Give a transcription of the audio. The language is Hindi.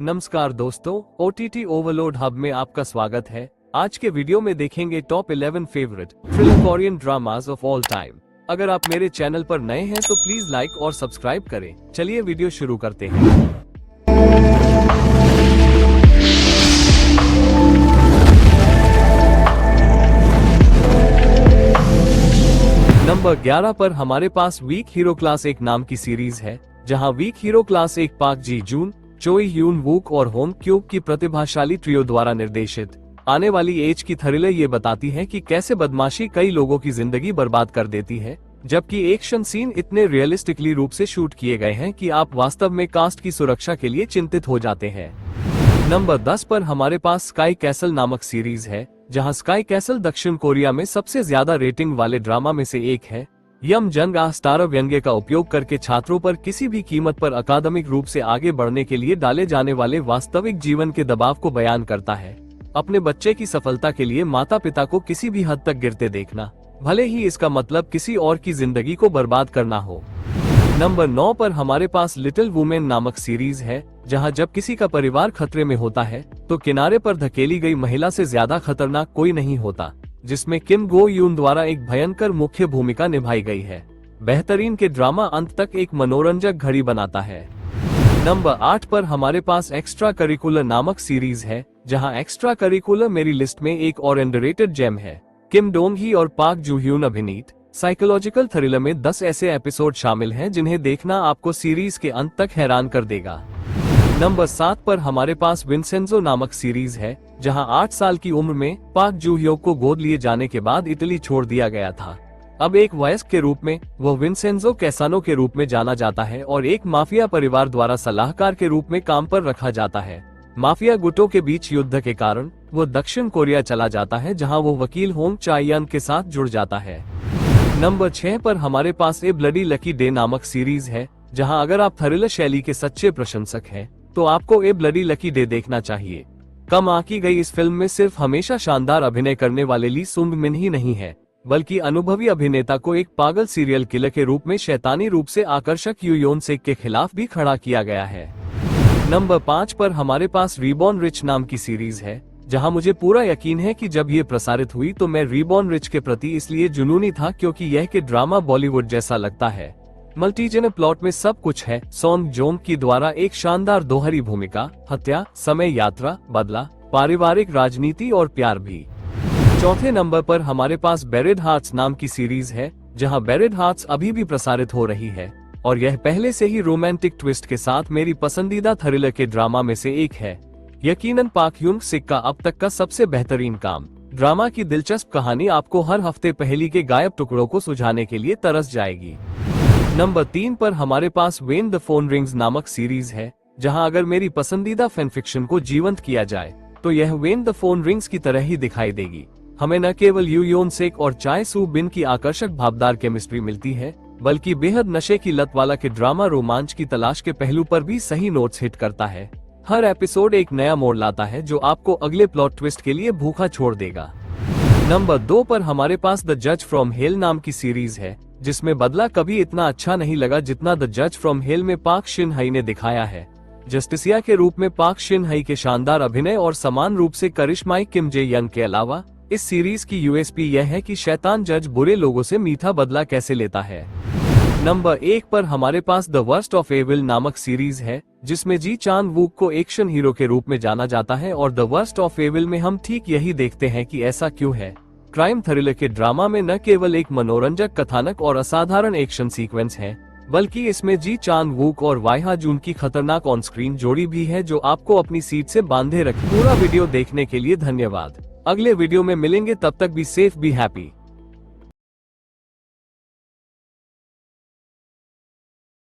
नमस्कार दोस्तों, OTT ओवरलोड हब में आपका स्वागत है। आज के वीडियो में देखेंगे top 11 favourite thriller Korean dramas of all time. अगर आप मेरे चैनल पर नए हैं तो प्लीज लाइक और सब्सक्राइब करें। चलिए वीडियो शुरू करते हैं। नंबर 11 पर हमारे पास वीक हीरो क्लास एक नाम की सीरीज है, जहां वीक हीरो क्लास एक पाक जी जून, चोई ह्यून वूक और होम क्यूब की प्रतिभाशाली ट्रियो द्वारा निर्देशित आने वाली एज की थ्रिलर ये बताती है कि कैसे बदमाशी कई लोगों की जिंदगी बर्बाद कर देती है, जबकि एक्शन सीन इतने रियलिस्टिकली रूप से शूट किए गए हैं कि आप वास्तव में कास्ट की सुरक्षा के लिए चिंतित हो जाते हैं। नंबर 10 पर हमारे पास स्काई कैसल नामक सीरीज है, जहां स्काई कैसल दक्षिण कोरिया में सबसे ज्यादा रेटिंग वाले ड्रामा में से एक है। यम जंग स्टार व्यंग्य का उपयोग करके छात्रों पर किसी भी कीमत पर अकादमिक रूप से आगे बढ़ने के लिए डाले जाने वाले वास्तविक जीवन के दबाव को बयान करता है। अपने बच्चे की सफलता के लिए माता पिता को किसी भी हद तक गिरते देखना, भले ही इसका मतलब किसी और की जिंदगी को बर्बाद करना हो। नंबर 9 पर हमारे पास लिटिल वुमेन नामक सीरीज है, जहां जब किसी का परिवार खतरे में होता है तो किनारे पर धकेली गई महिला से ज्यादा खतरनाक कोई नहीं होता, जिसमें किम गो यून द्वारा एक भयंकर मुख्य भूमिका निभाई गई है। बेहतरीन के ड्रामा अंत तक एक मनोरंजक घड़ी बनाता है। नंबर 8 पर हमारे पास एक्स्ट्रा करिकुलर नामक सीरीज है, जहां एक्स्ट्रा करिकुलर मेरी लिस्ट में एक और अंडररेटेड जेम है। किम डोंग ही और पाक जू ह्यून अभिनीत साइकोलॉजिकल थ्रिलर में 10 ऐसे एपिसोड शामिल हैं जिन्हें देखना आपको सीरीज के अंत तक हैरान कर देगा। नंबर 7 पर हमारे पास विंसेंजो नामक सीरीज है, जहां 8 साल की उम्र में पाक जू ह्योक को गोद लिए जाने के बाद इटली छोड़ दिया गया था। अब एक वयस्क के रूप में वह विंसेंजो कैसानो के रूप में जाना जाता है और एक माफिया परिवार द्वारा सलाहकार के रूप में काम पर रखा जाता है। माफिया गुटों के बीच युद्ध के कारण वो दक्षिण कोरिया चला जाता है, जहां वो वकील होंग चायन के साथ जुड़ जाता है। नंबर 6 पर हमारे पास ए ब्लडी लकी डे नामक सीरीज है, जहां अगर आप थ्रिलर शैली के सच्चे प्रशंसक हैं तो आपको ए ब्लडी लकी डे देखना चाहिए। कम आंकी गई इस फिल्म में सिर्फ हमेशा शानदार अभिनय करने वाले ली सुंग मिन ही नहीं है, बल्कि अनुभवी अभिनेता को एक पागल सीरियल किलर के रूप में शैतानी रूप से आकर्षक यू योन सेक के खिलाफ भी खड़ा किया गया है। नंबर 5 पर हमारे पास रीबॉर्न रिच नाम की सीरीज है, जहां मुझे पूरा यकीन है कि जब ये प्रसारित हुई तो मैं रीबॉर्न रिच के प्रति इसलिए जुनूनी था क्योंकि यह के ड्रामा बॉलीवुड जैसा लगता है। मल्टीजेनर प्लॉट में सब कुछ है। सॉन्ग जोंग की द्वारा एक शानदार दोहरी भूमिका, हत्या, समय यात्रा, बदला, पारिवारिक राजनीति और प्यार भी। चौथे नंबर पर हमारे पास बेरिड हार्ट्स नाम की सीरीज है, जहां बेरिड हार्ट्स अभी भी प्रसारित हो रही है और यह पहले से ही रोमांटिक ट्विस्ट के साथ मेरी पसंदीदा थ्रिलर के ड्रामा में से एक है। यकीनन पाक ह्यून सिक का अब तक का सबसे बेहतरीन काम। ड्रामा की दिलचस्प कहानी आपको हर हफ्ते पहेली के गायब टुकड़ों को सुझाने के लिए तरस जाएगी। नंबर 3 पर हमारे पास व्हेन द फोन रिंग्स नामक सीरीज है, जहां अगर मेरी पसंदीदा फैन फिक्शन को जीवंत किया जाए तो यह व्हेन द फोन रिंग्स की तरह ही दिखाई देगी। हमें न केवल यू योन सेक और चाय सू बिन की आकर्षक भावदार केमिस्ट्री मिलती है, बल्कि बेहद नशे की लत वाला के ड्रामा रोमांच की तलाश के पहलू पर भी सही नोट्स हिट करता है। हर एपिसोड एक नया मोड़ लाता है जो आपको अगले प्लॉट ट्विस्ट के लिए भूखा छोड़ देगा। नंबर 2 पर हमारे पास द जज फ्रॉम हेल नाम की सीरीज है, जिसमें बदला कभी इतना अच्छा नहीं लगा जितना द जज फ्रॉम हेल में पाक शिन हई ने दिखाया है। जस्टिसिया के रूप में पाक शिन हई के शानदार अभिनय और समान रूप से करिश्माई किम जे यंग के अलावा इस सीरीज की यूएसपी यह है कि शैतान जज बुरे लोगों से मीठा बदला कैसे लेता है। नंबर 1 पर हमारे पास द वर्स्ट ऑफ एविल नामक सीरीज है, जिसमें जी चांग वूक को एक्शन हीरो के रूप में जाना जाता है और द वर्स्ट ऑफ एविल में हम ठीक यही देखते हैं कि ऐसा क्यों है। क्राइम थ्रिलर के ड्रामा में न केवल एक मनोरंजक कथानक और असाधारण एक्शन सीक्वेंस है, बल्कि इसमें जी चांग वूक और वाइहा जून की खतरनाक ऑन स्क्रीन जोड़ी भी है जो आपको अपनी सीट से बांधे रखे। पूरा वीडियो देखने के लिए धन्यवाद। अगले वीडियो में मिलेंगे, तब तक बी सेफ बी हैप्पी।